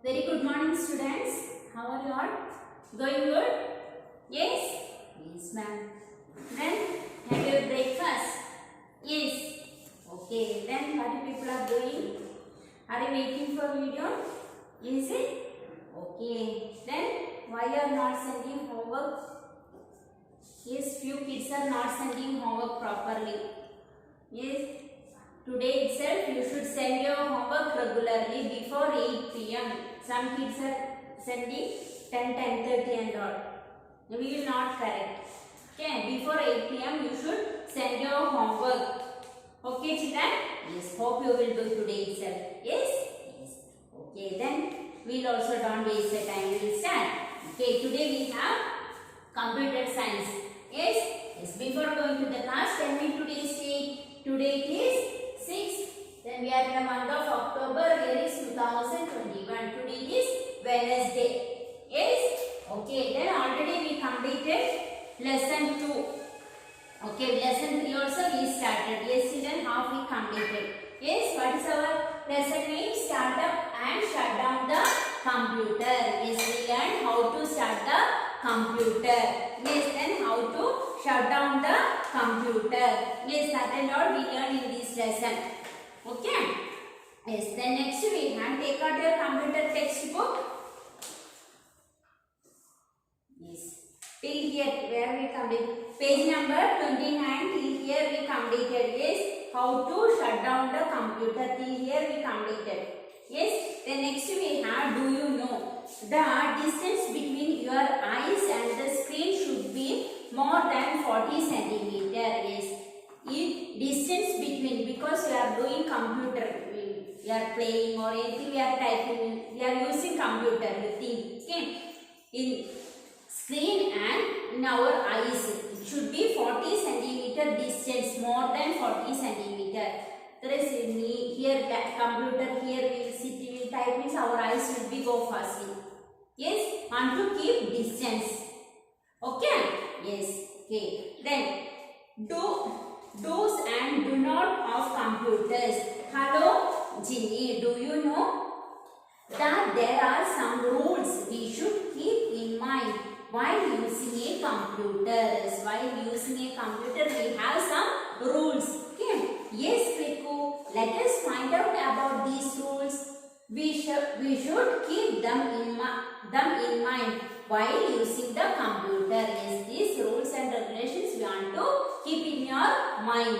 Very good morning, students. How are you all? Going good? Yes? Yes, ma'am. Then, have your breakfast? Yes. Okay. Then, what you people are doing? Are you waiting for video? Is it? Okay. Then, why you are not sending homework? Yes, few kids are not sending homework properly. Yes. Today itself you should send your homework regularly before 8 p.m. Some kids are sending 10:30 and all. We will not correct. Okay, before 8 p.m. you should send your homework. Okay, children? Yes, hope you will do today itself. Yes? Yes. Okay, then we will also don't waste the time. We will start. Okay, today we have computer science. Yes? Yes. Before going to the class, tell me today's date. Today it is 6. Then we are in the month of October. Year is 2021. Today is Wednesday. Yes? Okay. Then already we completed lesson 2. Okay. Lesson 3 also we started. Yes, children, half we completed. Yes. What is our lesson name? Start up and shut down the computer. Yes, we learned how to start the computer. Yes, then how to shut down the computer. Yes, that and all we learned in this lesson. Okay. Yes, then next we have take out your computer textbook. Yes, till here where we complete page number 29. Till here we completed. Yes, how to shut down the computer. Till here we completed. Yes, then next we have, do you know the distance between your eyes and the screen should be more than 40 centimeter. Yes, in distance between, because we are doing computer, we are playing or anything, we are typing, we are using computer, you think. Okay, in screen and in our eyes it should be 40 centimeter distance, more than 40 centimeter. There is here that computer, here we will sit, we will type, means our eyes will be go fastly. Yes, want to keep distance. Okay. Yes. Okay. Then do's and do not of computers. Hello, Ginny. Do you know that there are some rules we should keep in mind while using a computer? While using a computer, we have some rules. Okay. Yes, Riku. Let us find out about these rules. We should keep them in mind while using the computer. Yes, these rules and regulations we want to keep in your mind.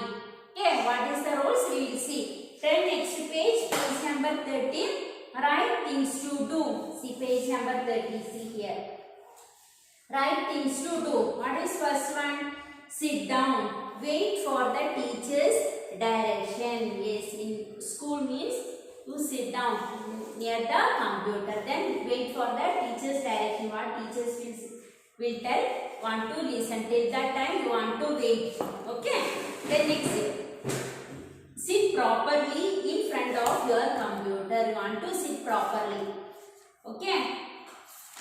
Okay, what is the rules? We will see. Turn next page number 13. Write things to do. See page number 30. See here. Write things to do. What is first one? Sit down. Wait for the teacher's direction. Yes, in school means you sit down near the computer. Then wait for the teacher's direction. What teachers will tell. Want to listen. Till that time you want to wait. Okay. Then next, sit properly in front of your computer. You want to sit properly. Okay.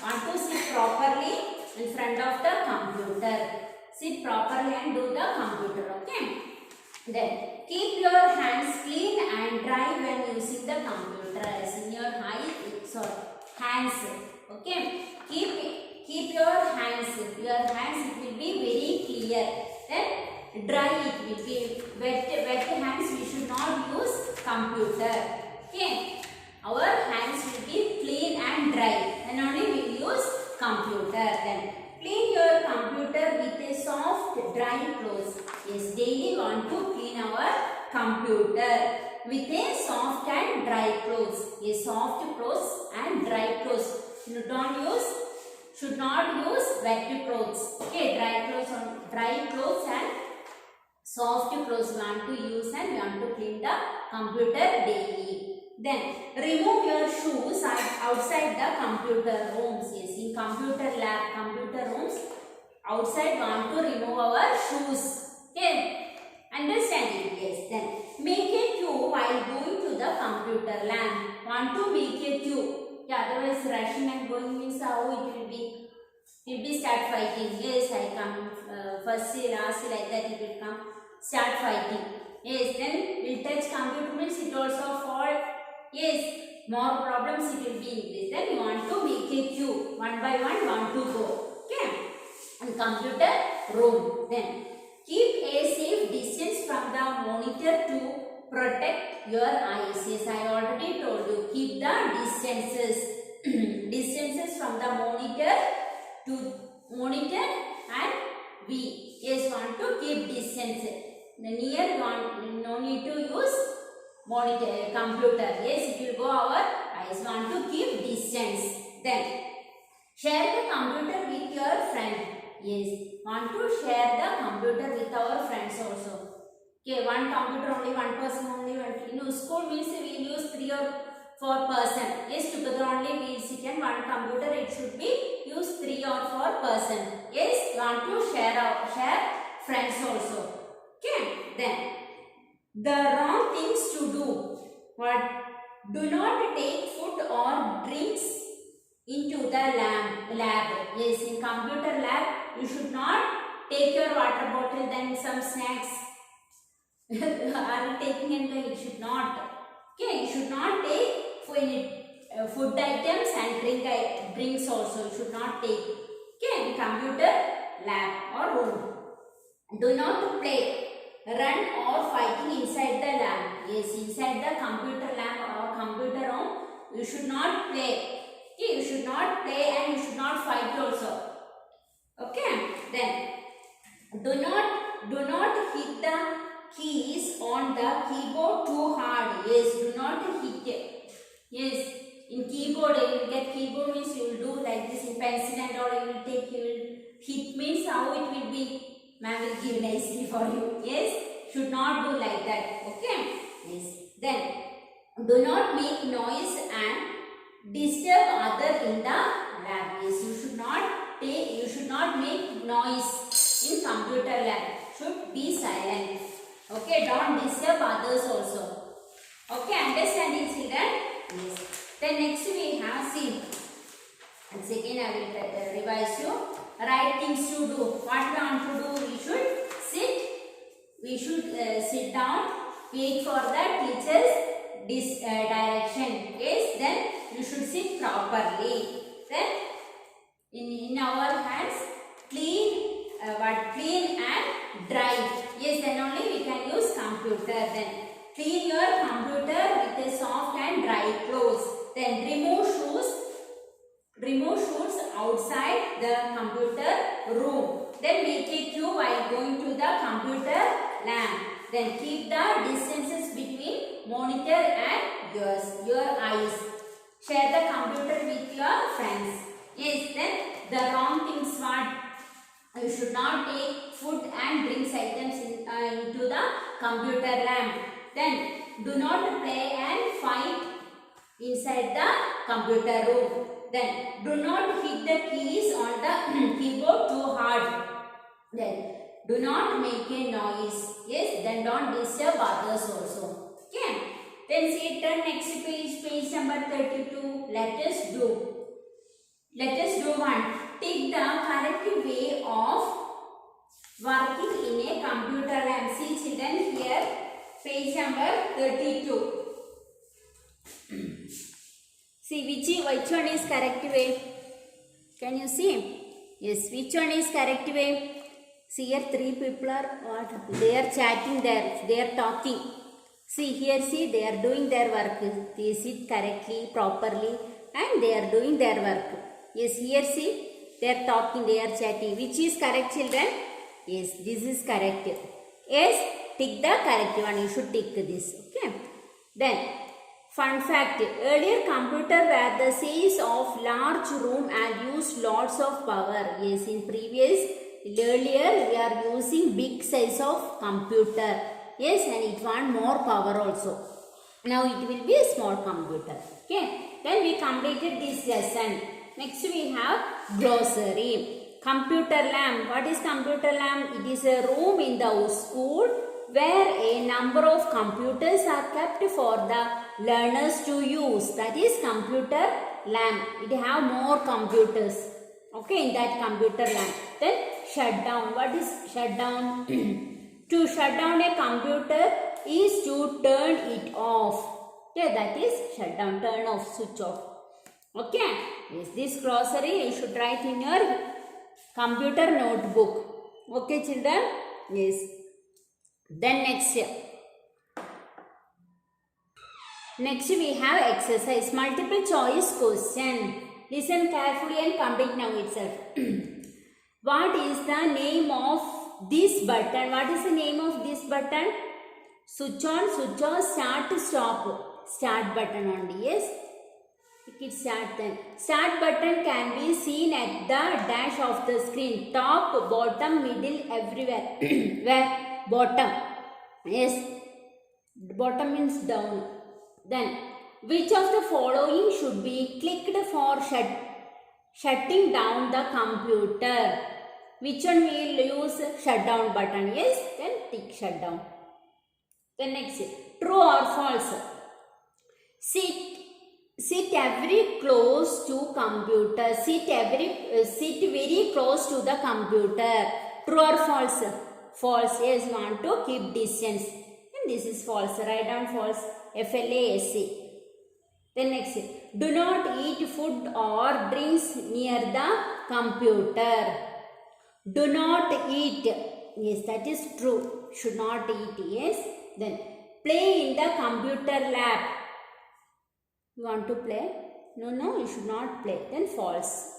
Want to sit properly in front of the computer. Sit properly and do the computer. Okay. Then keep your hands clean and dry when using the computer. As in your hands. Okay. Keep your hands. Your hands it will be very clear. Then dry it will be wet hands. We should not use computer. Okay. Our hands will be clean and dry. Then only we will use computer. Then clean your computer with a soft dry cloth. Yes, daily want to clean our computer with a soft and dry clothes. A soft clothes and dry clothes. You should not use wet clothes. Okay, dry clothes and soft clothes we want to use, and we want to clean the computer daily. Then remove your shoes outside the computer rooms. Yes, in computer lab, computer rooms, outside want to remove our shoes. Okay, understand it? Yes. Then make a queue while going to the computer lab. Want to make a queue. Yeah, otherwise rushing and going means how it will be. It will be start fighting. Yes, I come first year, last year, like that it will come. Start fighting. Yes, then will touch computer means it also fall. Yes, more problems it will be increased. make a queue. One by one want to go. Okay. And computer room. Then keep a safe distance from the monitor to protect your eyes. Yes, I already told you. Keep the distances from the monitor to monitor and we. Yes, want to keep distance. The near one, no need to use monitor computer. Yes, it will go our eyes. Want to keep distance. Then share the computer with your friend. Yes, want to share the computer with our friends also. Okay, one computer only, one person only. In school means we use 3 or 4 person. Yes, together only we sit and one computer. It should be use 3 or 4 person. Yes, want to share friends also. Okay, then the wrong things to do. What? Do not take food or drinks into the lab. Yes, in computer lab, you should not take your water bottle, then some snacks. Are you taking and you should not. Okay, you should not take food items and drinks also. You should not take. Okay, in computer lab or room. Do not play, run or fighting inside the lab. Yes, inside the computer lab or computer room, you should not play. Okay, you should not play and you should not fight also. Okay, then do not hit the keys on the keyboard too hard. Yes, do not hit it. Yes, in keyboard you will get keyboard means you will do like this in pencil and all you will take, you will hit means how it will be. Ma'am will give nicely for you. Yes, should not do like that. Okay. Yes. Then do not make noise and disturb other in the lab. Yes, you should not make noise in computer lab. Should be silent. Okay, don't disturb others also. Okay, understanding children? Yes. Then next we have see. And second I will revise you. Right things to do. What we want to do? We should sit. We should sit down. Wait for the teacher's direction. Yes. Then you should sit properly. Then in our hands clean. Clean and dry. Yes. Then only we can use computer. Then clean your computer with a soft and dry clothes. Then remove shoes outside the computer room. Then make a queue while going to the computer lab. Then keep the distances between monitor and your eyes. Share the computer with your friends. Yes, then the wrong things what? You should not take food and drinks items into the computer lab. Then do not play and fight inside the computer room. Then do not hit the keys on the keyboard too hard. Then do not make a noise. Yes, then don't disturb others also. Okay. Then see, turn next page number 32. Let us do one. Take the correct way of working in a computer lab. See children here, page number 32. See which one is correct way? Can you see? Yes, which one is correct way? See here 3 people are what? They are chatting there. They are talking. See here, see they are doing their work. They sit correctly, properly and they are doing their work. Yes, here see they are talking, they are chatting. Which is correct children? Yes, this is correct. Yes, tick the correct one. You should tick this. Okay. Then fun fact, earlier computer were the size of large room and used lots of power. Yes, in earlier we are using big size of computer. Yes, and it want more power also. Now it will be a small computer. Okay, then we completed this lesson. Next we have glossary. Computer lab. What is computer lab? It is a room in the school where a number of computers are kept for the learners to use. That is computer lab. It have more computers. Okay, in that computer lab. Then shut down. What is shut down? To shut down a computer is to turn it off. Okay, that is shut down, turn off, switch off. Okay, Yes, this glossary you should write in your computer notebook. Okay, children? Yes. Then next we have exercise. Multiple choice question. Listen carefully and complete now itself. What is the name of this button? What is the name of this button? Switch on, switch off, start, stop. Start button only. Yes. It start then. Start button can be seen at the dash of the screen. Top, bottom, middle, everywhere. Where? Bottom. Yes. Bottom means down. Then, which of the following should be clicked for shutting down the computer? Which one will use shutdown button? Yes. Then tick shutdown. Then next, true or false? Sit very close to computer. Sit very close to the computer. True or false? False. Yes, want to keep distance. And this is false. Write down false. FLASE. Then next, do not eat food or drinks near the computer. Do not eat. Yes, that is true. Should not eat. Yes. Then play in the computer lab. You want to play? No, you should not play. Then false.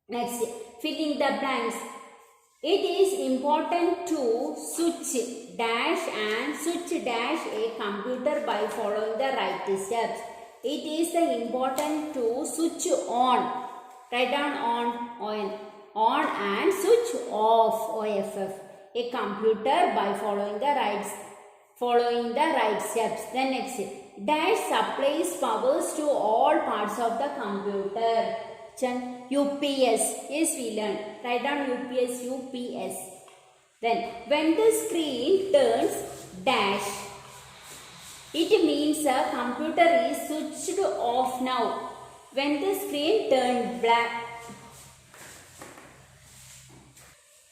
Next, filling the blanks. It is important to switch dash and switch dash a computer by following the right steps. It is important to switch on. Write down on and switch off OFF a computer by following the right steps. Then next, dash supplies powers to all parts of the computer. UPS. Yes, we learned. Write down UPS. Then, when the screen turns dash, it means a computer is switched off now. When the screen turns black,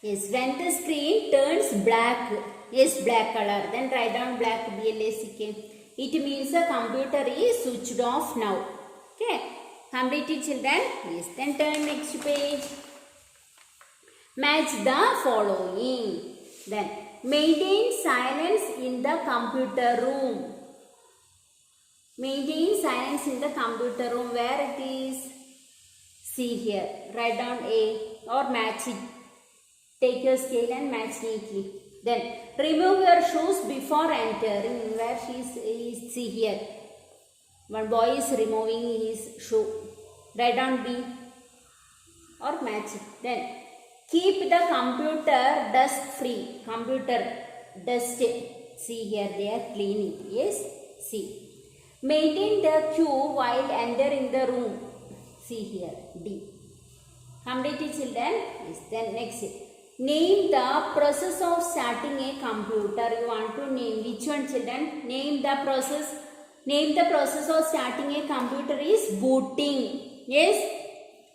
yes, when the screen turns black, yes, black color. Then write down black, BLACK. It means the computer is switched off now. Okay. Completed, children? Yes. Then turn next page. Match the following. Then maintain silence in the computer room. Maintain silence in the computer room. Where it is? See here. Write down A or match it. Take your scale and match neatly. Then remove your shoes before entering. Where she is see here. One boy is removing his shoe. Write down B or match it. Then keep the computer dust free. Computer dust. See here they are cleaning. Yes. C. Maintain the queue while entering the room. See here D. Completed, children? Yes. Then next. Name the process of starting a computer. You want to name which one, children? Name the process. Name the process of starting a computer is booting. Yes.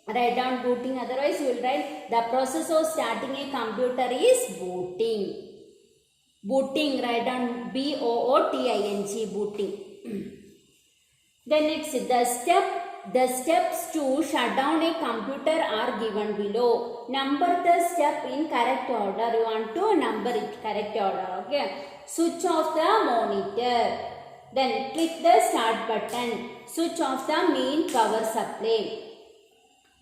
Write down booting. Otherwise, you will write the process of starting a computer is booting. Booting. Write down BOOTING. Booting. Then next, the steps to shut down a computer are given below. Number the step in correct order. You want to number it correct order. Okay. Switch off the monitor. Then click the start button. Switch off the main power supply.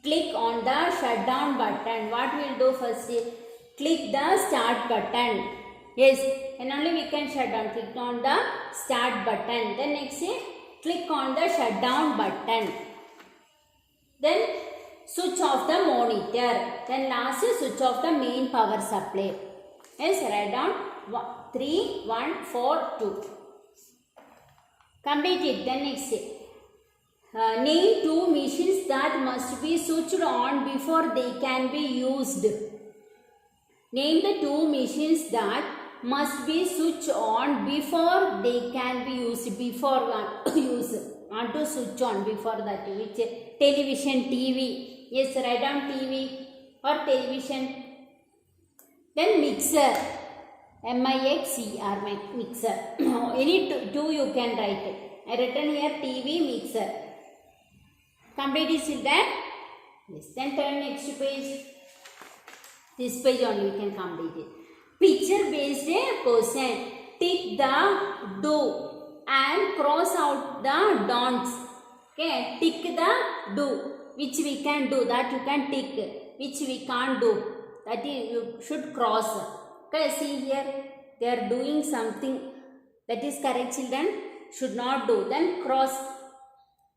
Click on the shutdown button. What we will do first is click the start button. Yes, and only we can shut down. Click on the start button. Then next click on the shutdown button. Then switch off the monitor. Then last switch off the main power supply. Yes, write down 3, 1, 4, 2. Complete it. Then next name 2 machines that must be switched on before they can be used. Name the 2 machines that must be switched on before they can be used. Before use. Want to switch on before that. Which television, TV. Yes, write down TV or television. Then mixer. MIXER, mixer. Any two you can write it. I written here TV, mixer. Complete it children. Yes. Then turn next page. This page only we can complete it. Picture based question. Tick the do and cross out the don'ts. Okay. Tick the do which we can do, that you can tick. Which we can't do, that you should cross. Okay. See here, they are doing something that is correct children. Should not do. Then cross.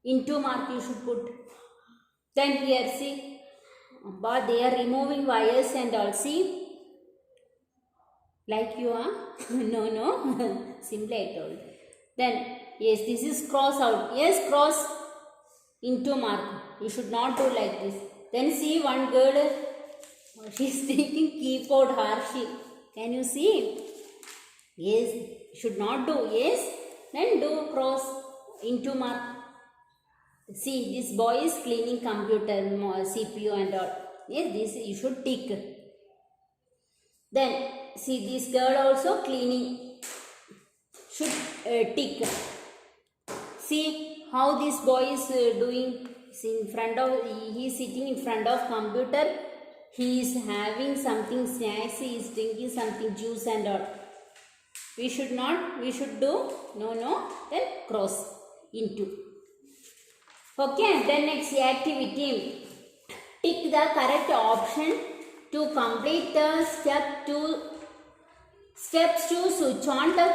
Into mark you should put. Then here see, but they are removing wires and all. See. Like you are? No. Simply I told. Then, yes, this is cross out. Yes, cross into mark. You should not do like this. Then see one girl, she is taking keyboard Harshi. Can you see? Yes, should not do. Yes, then do cross into mark. See, this boy is cleaning computer, CPU and all. Yes, this you should tick. Then, see this girl also cleaning, should tick. See how this boy is doing. In front of, he is sitting in front of computer. He is having something snacks. He is drinking something juice and all. We should not. We should do. No. Then cross into. Okay. Then next activity. Tick the correct option to complete the steps to switch on the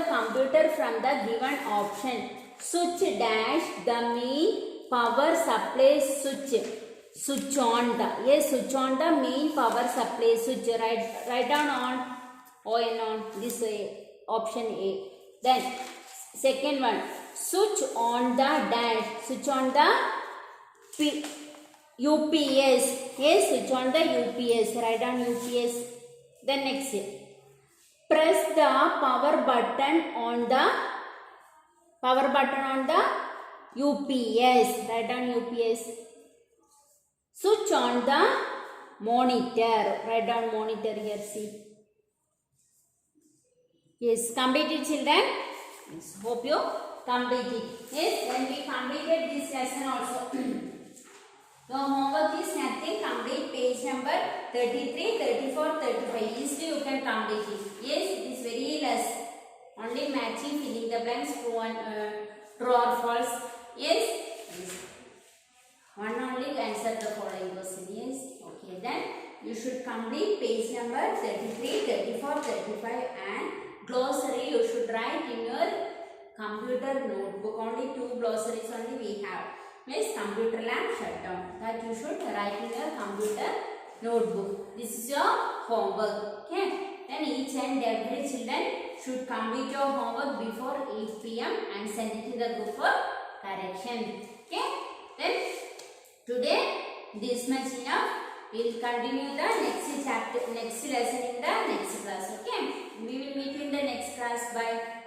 computer from the given option. Switch dash the main power supply switch. Switch on the. Yes, switch on the main power supply switch. Write down on this way, option A. Then second one, switch on the dash. Switch on the UPS. Yes, switch on the UPS. Write down UPS. Then next, press the power button on the UPS. Write down UPS. Switch on the monitor. Write down monitor here. See. Yes, completed children. Yes, hope you completed. Yes, when we completed this lesson also. The homework is nothing. Complete page number 33, 34, 35. Easily you can complete it. Yes, it is very less. Only matching, filling the blanks, true or false. Yes. One only answer the following question. Yes. Okay. Then you should complete page number 33, 34, 35 and glossary you should write in your computer notebook. Only 2 glossaries only we have. Means computer lamp shutdown. That you should write in your computer notebook. This is your homework. Okay. Then each and every children should complete your homework before 8 p.m. and send it to the group for correction. Okay. Then today this much enough. We will continue the next chapter, next lesson in the next class. Okay. We will meet you in the next class. Bye.